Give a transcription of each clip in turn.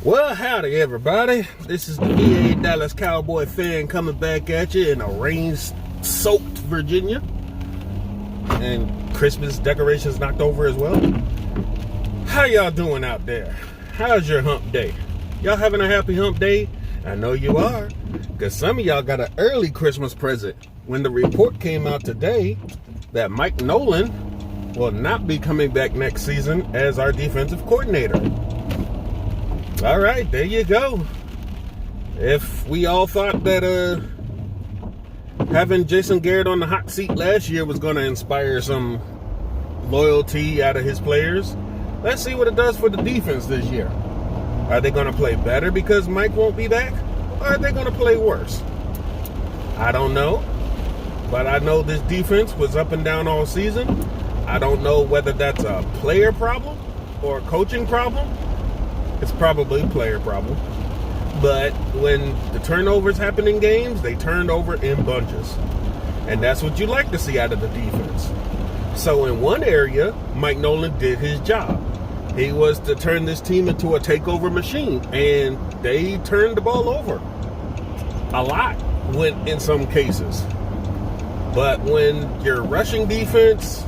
Well, howdy everybody. This is the VA Dallas Cowboy fan coming back at you in a rain-soaked Virginia. And Christmas decorations knocked over as well. How y'all doing out there? How's your hump day? Y'all having a happy hump day? I know you are, because some of y'all got an early Christmas present when the report came out today that Mike Nolan will not be coming back next season as our defensive coordinator. All right, there you go. If we all thought that having Jason Garrett on the hot seat last year was going to inspire some loyalty out of his players, let's see what it does for the defense this year. Are they going to play better because Mike won't be back? Or are they going to play worse? I don't know. But I know this defense was up and down all season. I don't know whether that's a player problem or a coaching problem. It's probably a player problem. But when the turnovers happen in games, they turn over in bunches. And that's what you like to see out of the defense. So in one area, Mike Nolan did his job. He was to turn this team into a takeover machine. And they turned the ball over. A lot went in some cases. But when your rushing defense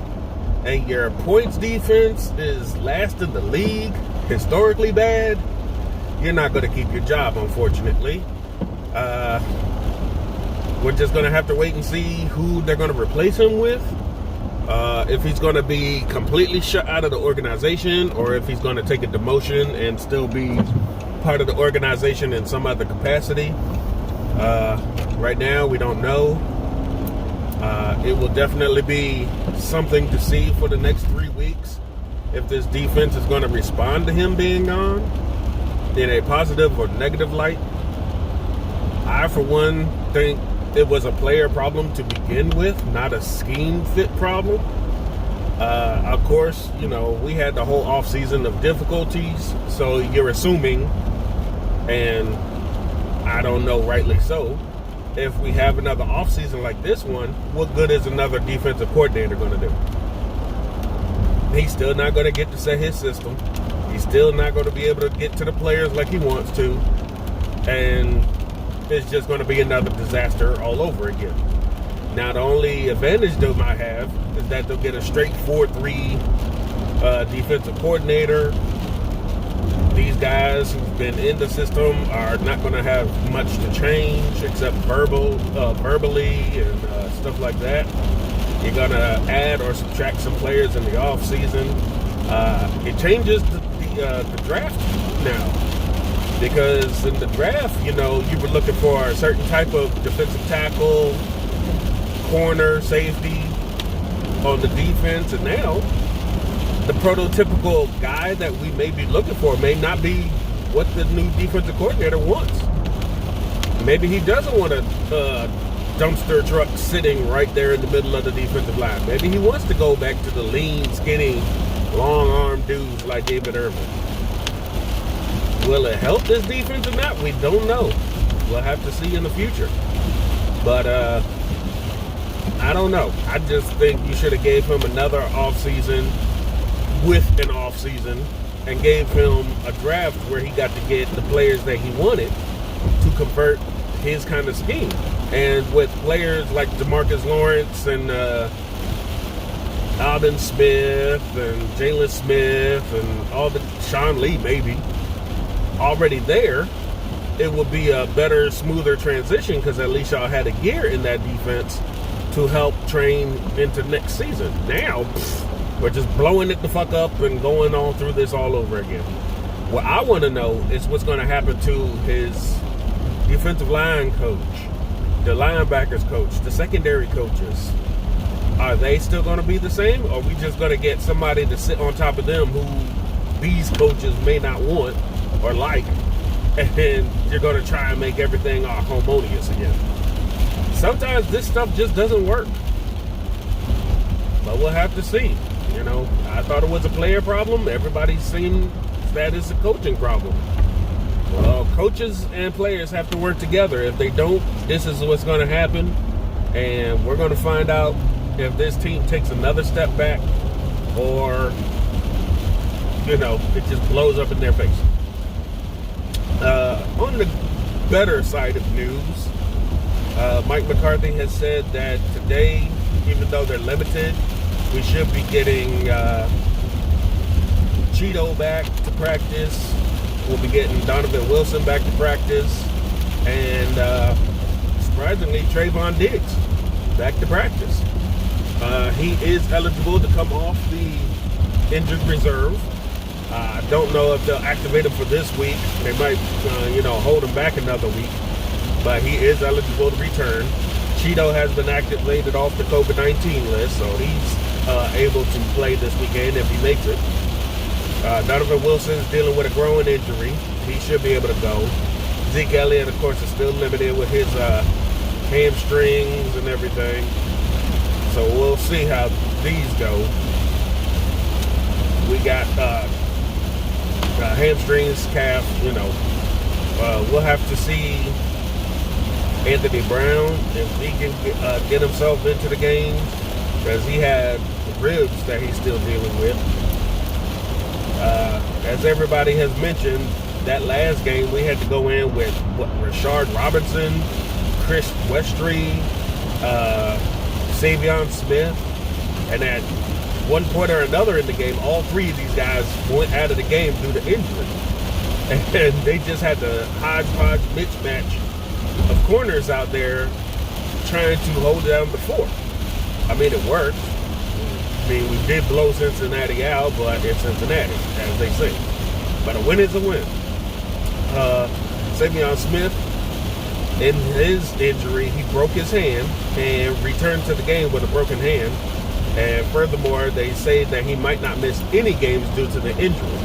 and your points defense is last in the league, historically bad, you're not going to keep your job, unfortunately. We're just going to have to wait and see who they're going to replace him with. If he's going to be completely shut out of the organization, or if he's going to take a demotion and still be part of the organization in some other capacity. Right now, we don't know. It will definitely be something to see for the next 3 weeks if this defense is going to respond to him being gone in a positive or negative light. I, for one, think it was a player problem to begin with, not a scheme fit problem. Of course, you know, we had the whole offseason of difficulties, so you're assuming, and I don't know, rightly so, if we have another offseason like this one, what good is another defensive coordinator going to do? He's still not going to get to set his system. He's still not going to be able to get to the players like he wants to. And it's just going to be another disaster all over again. Now, the only advantage they might have is that they'll get a straight 4-3 defensive coordinator. These guys who've been in the system are not going to have much to change except verbally and stuff like that. You're going to add or subtract some players in the offseason. It changes the draft now. Because in the draft, you know, you were looking for a certain type of defensive tackle, corner, safety on the defense. And now, the prototypical guy that we may be looking for may not be what the new defensive coordinator wants. Maybe he doesn't want a dumpster truck sitting right there in the middle of the defensive line. Maybe he wants to go back to the lean, skinny, long-armed dudes like David Irvin. Will it help this defense or not? We don't know. We'll have to see in the future. But I don't know. I just think you should have gave him another offseason with an offseason and gave him a draft where he got to get the players that he wanted to convert his kind of scheme. And with players like DeMarcus Lawrence and Alden Smith and Jalen Smith and all the Sean Lee maybe already there, it would be a better, smoother transition because at least y'all had a gear in that defense to help train into next season. Now, we're just blowing it the fuck up and going on through this all over again. What I want to know is what's going to happen to his defensive line coach, the linebackers coach, the secondary coaches. Are they still going to be the same? Or are we just going to get somebody to sit on top of them who these coaches may not want or like, and you're going to try and make everything all harmonious again? Sometimes this stuff just doesn't work. But we'll have to see. You know, I thought it was a player problem. Everybody seems that it's a coaching problem. Well, coaches and players have to work together. If they don't, this is what's going to happen. And we're going to find out if this team takes another step back or, you know, it just blows up in their face. On the better side of news, Mike McCarthy has said that today, even though they're limited, we should be getting Cheeto back to practice. We'll be getting Donovan Wilson back to practice. And surprisingly, Trayvon Diggs back to practice. He is eligible to come off the injured reserve. I don't know if they'll activate him for this week. They might, hold him back another week. But he is eligible to return. Cheeto has been activated off the COVID-19 list, so he's able to play this weekend if he makes it. Donovan Wilson's dealing with a growing injury. He should be able to go. Zeke Elliott, of course, is still limited with his hamstrings and everything. So we'll see how these go. We got hamstrings, calf, we'll have to see Anthony Brown if he can get himself into the game, because he had ribs that he's still dealing with. As everybody has mentioned, that last game we had to go in with Rashard Robinson, Chris Westry, Savion Smith, and at one point or another in the game, all three of these guys went out of the game due to injury. And they just had the hodgepodge mismatch of corners out there trying to hold down the fort. I mean, it worked. I mean, we did blow Cincinnati out, but it's Cincinnati, as they say. But a win is a win. Savion Smith, in his injury, he broke his hand and returned to the game with a broken hand. And furthermore, they say that he might not miss any games due to the injury.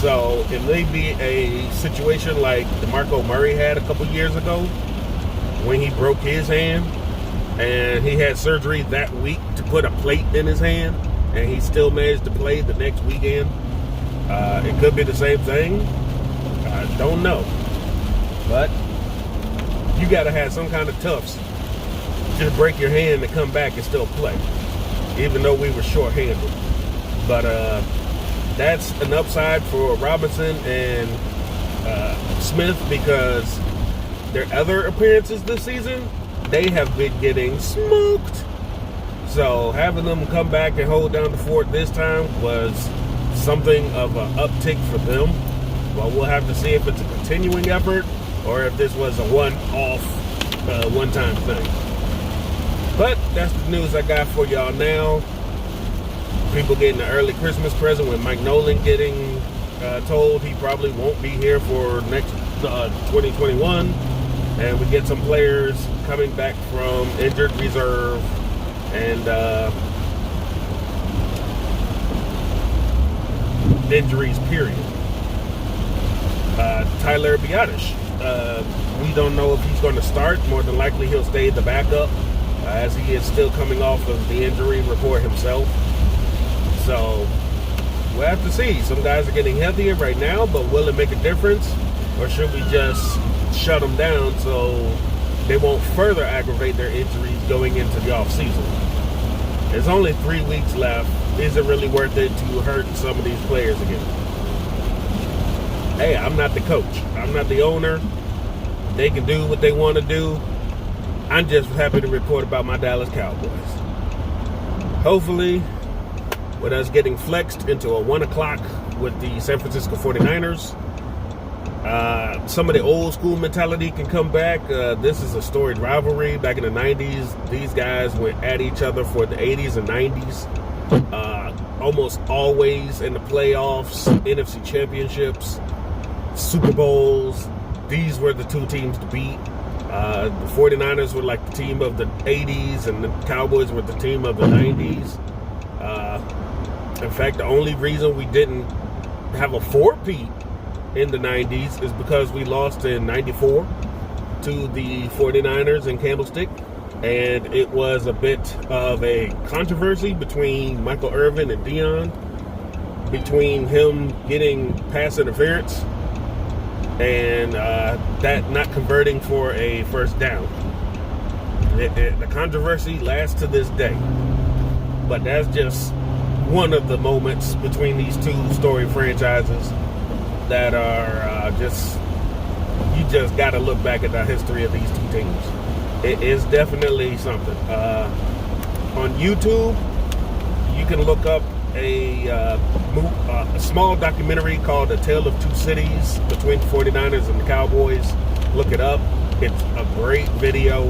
So it may be a situation like DeMarco Murray had a couple years ago when he broke his hand and he had surgery that week to put a plate in his hand and he still managed to play the next weekend. It could be the same thing. I don't know. But you got to have some kind of toughs to break your hand and come back and still play, even though we were short-handed. But that's an upside for Robinson and Smith, because their other appearances this season, they have been getting smoked. So having them come back and hold down the fort this time was something of an uptick for them. Well, we'll have to see if it's a continuing effort or if this was a one-off, one-time thing. But that's the news I got for y'all now. People getting an early Christmas present with Mike Nolan getting told he probably won't be here for next 2021. And we get some players coming back from injured reserve and injuries, period. Tyler Biadasz. We don't know if he's going to start. More than likely he'll stay the backup, as he is still coming off of the injury report himself. So we'll have to see. Some guys are getting healthier right now, but will it make a difference? Or should we just shut them down so they won't further aggravate their injuries going into the offseason? There's only 3 weeks left. Is it really worth it to hurt some of these players again? Hey, I'm not the coach. I'm not the owner. They can do what they want to do. I'm just happy to report about my Dallas Cowboys. Hopefully, with us getting flexed into a 1 o'clock with the San Francisco 49ers, some of the old school mentality can come back. This is a storied rivalry. Back in the 90s, these guys went at each other for the 80s and 90s. Almost always in the playoffs, NFC championships, Super Bowls. These were the two teams to beat. The 49ers were like the team of the 80s, and the Cowboys were the team of the 90s. In fact, the only reason we didn't have a four-peat in the 90s is because we lost in 94 to the 49ers in Candlestick. And it was a bit of a controversy between Michael Irvin and Dion, between him getting pass interference and that not converting for a first down. The controversy lasts to this day. But that's just one of the moments between these two storied franchises that are just you just got to look back at the history of these two teams. It is definitely something. On YouTube, you can look up a small documentary called A Tale of Two Cities between the 49ers and the Cowboys. Look it up. It's a great video.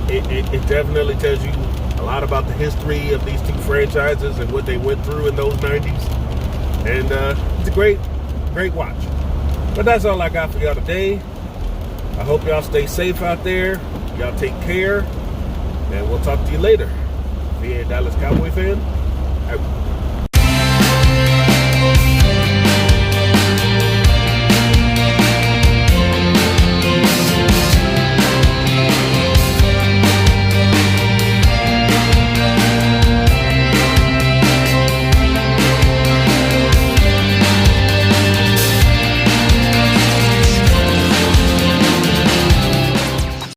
It definitely tells you a lot about the history of these two franchises and what they went through in those 90s. And it's a great watch. But that's all I got for y'all today. I hope y'all stay safe out there. Y'all take care. And we'll talk to you later. Be a Dallas Cowboy fan.